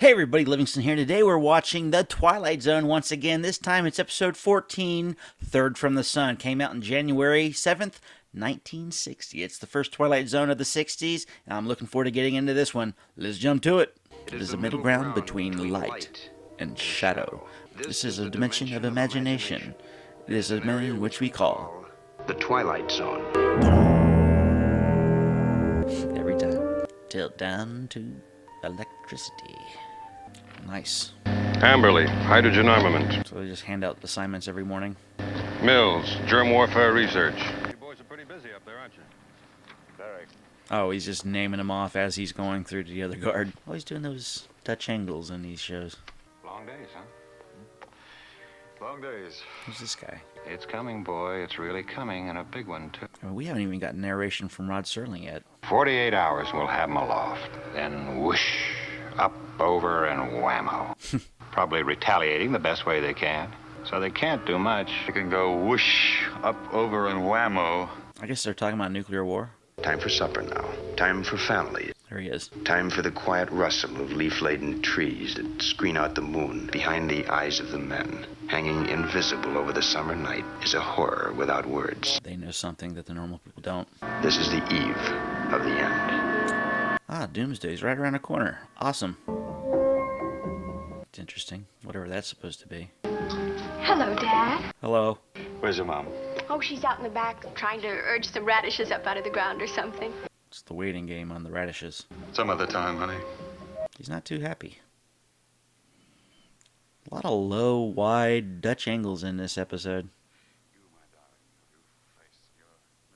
Hey everybody, Livingston here. Today we're watching The Twilight Zone once again. This time it's episode 14, Third from the Sun. Came out on January 7th, 1960. It's the first Twilight Zone of the 60s, and I'm looking forward to getting into this one. Let's jump to it. It is a middle ground between light and shadow. This is a dimension of imagination. It is a dimension which we call the Twilight Zone. Every time. Tilt down to electricity. Nice. Amberley, hydrogen armament. So they just hand out assignments every morning. Mills, germ warfare research. You boys are pretty busy up there, aren't you? Very. Oh, he's just naming them off as he's going through to the other guard. Oh, he's doing those Dutch angles in these shows. Long days, huh? Long days. Who's this guy? It's coming, boy. It's really coming, and a big one, too. I mean, we haven't even got narration from Rod Serling yet. 48 hours we'll have 'em aloft. Then whoosh, up, over, and whammo. Probably retaliating the best way they can. So they can't do much. They can go whoosh, up, over, and whammo. I guess they're talking about nuclear war. Time for supper now. Time for family. There he is. Time for the quiet rustle of leaf-laden trees that screen out the moon behind the eyes of the men. Hanging invisible over the summer night is a horror without words. They know something that the normal people don't. This is the eve of the end. Ah, Doomsday's right around the corner. Awesome. It's interesting. Whatever that's supposed to be. Hello, Dad. Hello. Where's your mom? Oh, she's out in the back trying to urge some radishes up out of the ground or something. It's the waiting game on the radishes. Some other time, honey. He's not too happy. A lot of low, wide Dutch angles in this episode.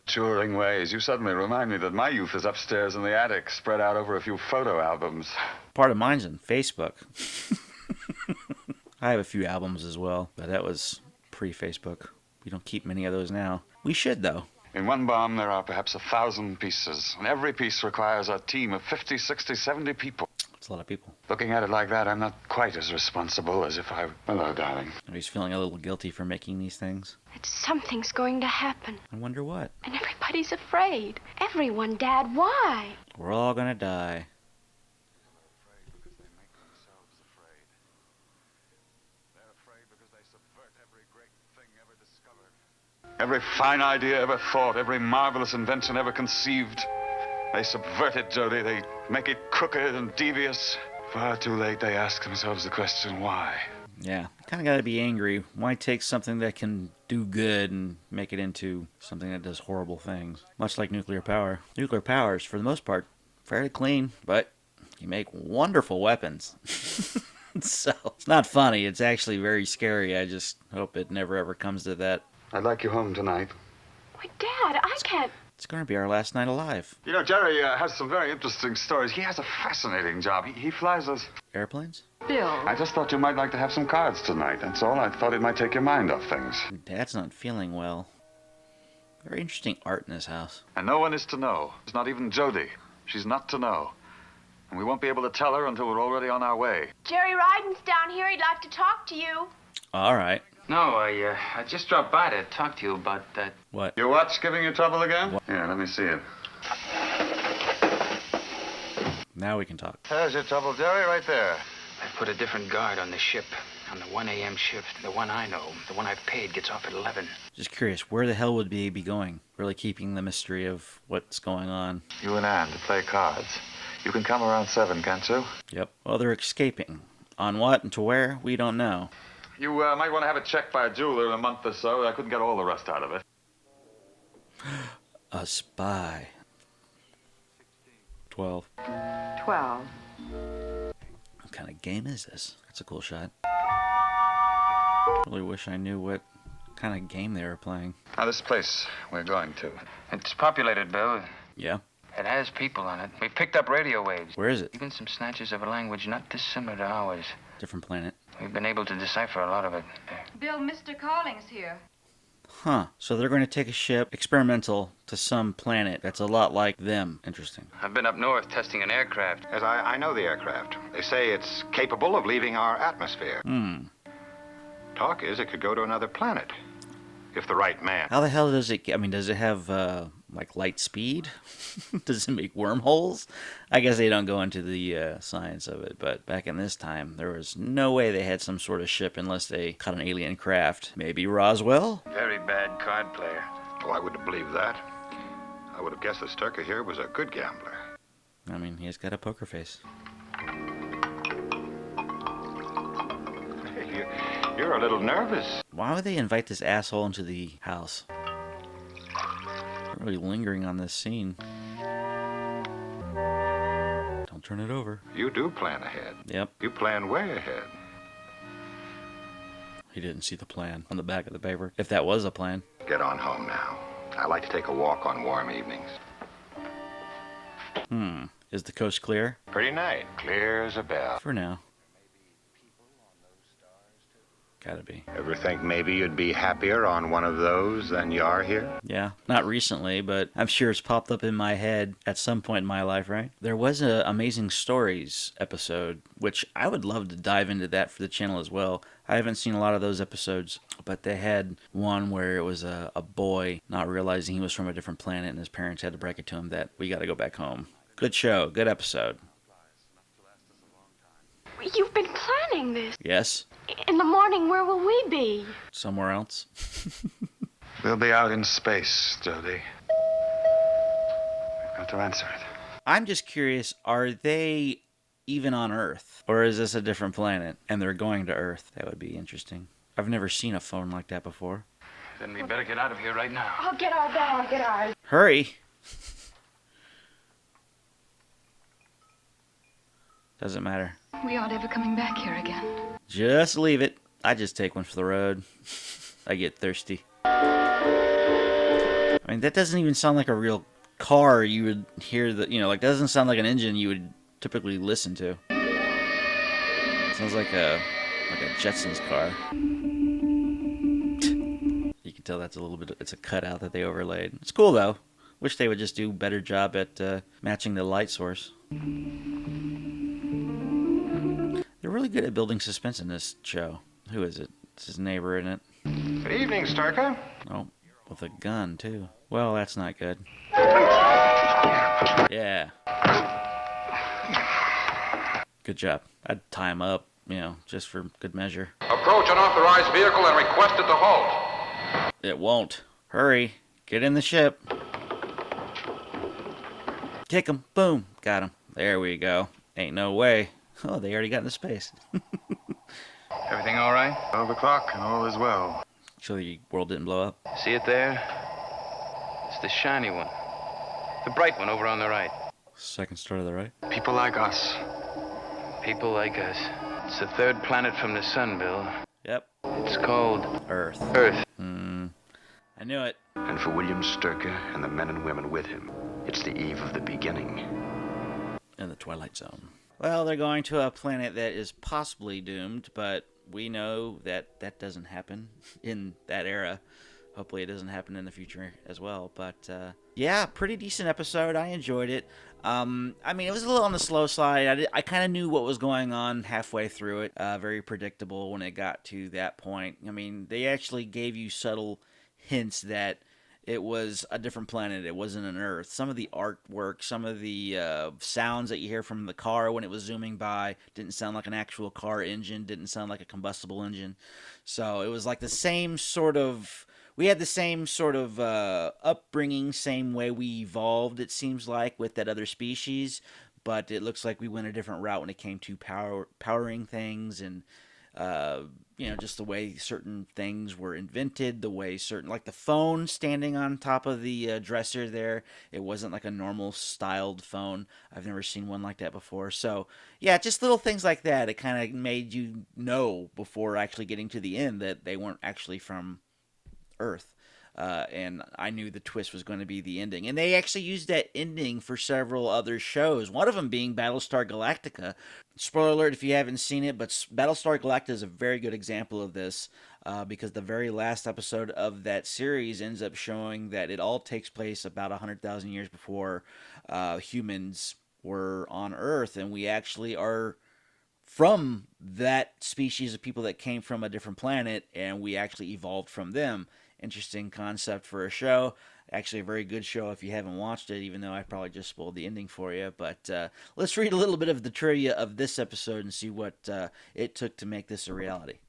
Maturing ways. You suddenly remind me that my youth is upstairs in the attic, spread out over a few photo albums. Part of mine's on Facebook. I have a few albums as well, but that was pre-Facebook. We don't keep many of those now. We should, though. In one bomb, there are perhaps 1,000 pieces, and every piece requires a team of 50, 60, 70 people. It's a lot of people. Looking at it like that, I'm not quite as responsible as if I... Hello, darling. He's feeling a little guilty for making these things. That something's going to happen. I wonder what. And everybody's afraid. Everyone, Dad. Why? We're all gonna die. Every fine idea ever thought, every marvelous invention ever conceived. They subvert it, Jody. They make it crooked and devious. Far too late, they ask themselves the question, why? Yeah, kind of got to be angry. Why take something that can do good and make it into something that does horrible things? Much like nuclear power. Nuclear power is, for the most part, fairly clean, but you make wonderful weapons. So, it's not funny. It's actually very scary. I just hope it never ever comes to that. I'd like you home tonight. Why, Dad, I can't. It's going to be our last night alive. You know, Jerry has some very interesting stories. He has a fascinating job. He flies us. Airplanes? Bill. I just thought you might like to have some cards tonight, that's all. I thought it might take your mind off things. Dad's not feeling well. Very interesting art in this house. And no one is to know. It's not even Jody. She's not to know. And we won't be able to tell her until we're already on our way. Jerry Ryden's down here. He'd like to talk to you. All right. No, I just dropped by to talk to you about that. What? Your watch giving you trouble again? What? Yeah, let me see it. Now we can talk. There's your trouble, Jerry, right there. I put a different guard on the ship, on the 1 a.m. shift. The one I know, the one I've paid, gets off at 11. Just curious, where the hell would they be going? Really keeping the mystery of what's going on. You and Ann to play cards. You can come around 7, can't you? Yep. Well, they're escaping. On what and to where, we don't know. You might want to have it checked by a jeweler in a month or so. I couldn't get all the rest out of it. A spy. 12. 12. What kind of game is this? That's a cool shot. Really wish I knew what kind of game they were playing. Now, this place we're going to. It's populated, Bill. Yeah? It has people on it. We've picked up radio waves. Where is it? Even some snatches of a language not dissimilar to ours. Different planet. We've been able to decipher a lot of it. Bill, Mr. Calling's here. Huh. So they're going to take a ship, experimental, to some planet that's a lot like them. Interesting. I've been up north testing an aircraft. As I know the aircraft. They say it's capable of leaving our atmosphere. Talk is it could go to another planet. If the right man. How the hell does it... I mean, does it have like light speed? Does it make wormholes? I guess they don't go into the science of it, but back in this time, there was no way they had some sort of ship unless they caught an alien craft. Maybe Roswell? Very bad card player. Oh, I wouldn't believe that. I would have guessed that Sturka here was a good gambler. I mean, he's got a poker face. You're a little nervous. Why would they invite this asshole into the house? Really lingering on this scene. Don't turn it over. You do plan ahead. Yep. You plan way ahead. He didn't see the plan on the back of the paper. If that was a plan. Get on home now. I like to take a walk on warm evenings. Is the coast clear? Pretty nice. Clear as a bell. For now. Gotta be. Ever think maybe you'd be happier on one of those than you are here? Yeah, not recently, but I'm sure it's popped up in my head at some point in my life, right? There was a Amazing Stories episode, which I would love to dive into that for the channel as well. I haven't seen a lot of those episodes, but they had one where it was a boy not realizing he was from a different planet, and his parents had to break it to him that we gotta go back home. Good show, good episode. You've been planning this. Yes? In the morning, where will we be? Somewhere else? We'll be out in space, Jody. We've got to answer it. I'm just curious, are they even on Earth? Or is this a different planet and they're going to Earth? That would be interesting. I've never seen a phone like that before. Then we better get out of here right now. I'll get our bag. I'll get ours. Hurry! Doesn't matter. We aren't ever coming back here again. Just leave it. I just take one for the road. I get thirsty. I mean, that doesn't even sound like a real car you would hear that, like, doesn't sound like an engine you would typically listen to. It sounds like a Jetsons car. You can tell that's it's a cutout that they overlaid. It's cool though. Wish they would just do a better job at matching the light source. They're really good at building suspense in this show. Who is it? It's his neighbor, isn't it? Good evening, Sturka. Oh, with a gun, too. Well, that's not good. Yeah. Good job. I'd tie him up, just for good measure. Approach unauthorized vehicle and request it to halt. It won't. Hurry. Get in the ship. Kick him. Boom. Got him. There we go. Ain't no way. Oh, they already got into space. Everything all right? 12 o'clock and all is well. So the world didn't blow up. See it there? It's the shiny one. The bright one over on the right. Second star to the right. People like us. People like us. It's the third planet from the sun, Bill. Yep. It's called Earth. Earth. I knew it. And for William Sturka and the men and women with him, it's the eve of the beginning. In the Twilight Zone. Well, they're going to a planet that is possibly doomed, but we know that that doesn't happen in that era. Hopefully it doesn't happen in the future as well. But, yeah, pretty decent episode. I enjoyed it. I mean, it was a little on the slow side. I kind of knew what was going on halfway through it. Very predictable when it got to that point. I mean, they actually gave you subtle hints that it was a different planet. It wasn't an Earth. Some of the artwork, some of the sounds that you hear from the car when it was zooming by didn't sound like an actual car engine, didn't sound like a combustible engine. So it was like the same sort of... We had the same sort of upbringing, same way we evolved, it seems like, with that other species. But it looks like we went a different route when it came to powering things and... just the way certain things were invented, the way like the phone standing on top of the dresser there, it wasn't like a normal styled phone. I've never seen one like that before. So, yeah, just little things like that. It kind of made you know before actually getting to the end that they weren't actually from Earth. And I knew the twist was going to be the ending. And they actually used that ending for several other shows, one of them being Battlestar Galactica. Spoiler alert if you haven't seen it, but Battlestar Galactica is a very good example of this because the very last episode of that series ends up showing that it all takes place about 100,000 years before humans were on Earth, and we actually are from that species of people that came from a different planet, and we actually evolved from them. Interesting concept for a show. Actually, a very good show if you haven't watched it, even though I probably just spoiled the ending for you. But let's read a little bit of the trivia of this episode and see what it took to make this a reality.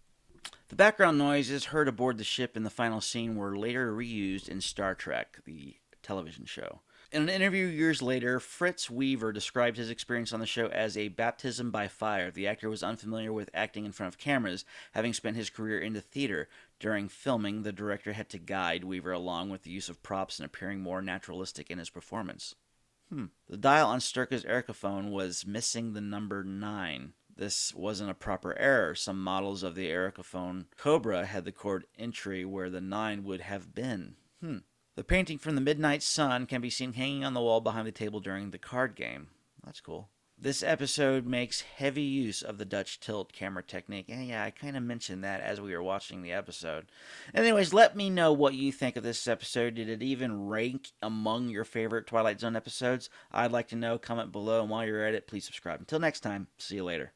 The background noises heard aboard the ship in the final scene were later reused in Star Trek, the television show. In an interview years later, Fritz Weaver described his experience on the show as a baptism by fire. The actor was unfamiliar with acting in front of cameras, having spent his career in the theater. During filming, the director had to guide Weaver along with the use of props and appearing more naturalistic in his performance. The dial on Sturka's Ericaphone was missing the number 9. This wasn't a proper error. Some models of the Ericaphone Cobra had the chord entry where the 9 would have been. The painting from the Midnight Sun can be seen hanging on the wall behind the table during the card game. That's cool. This episode makes heavy use of the Dutch tilt camera technique. And yeah, I kind of mentioned that as we were watching the episode. Anyways, let me know what you think of this episode. Did it even rank among your favorite Twilight Zone episodes? I'd like to know. Comment below. And while you're at it, please subscribe. Until next time, see you later.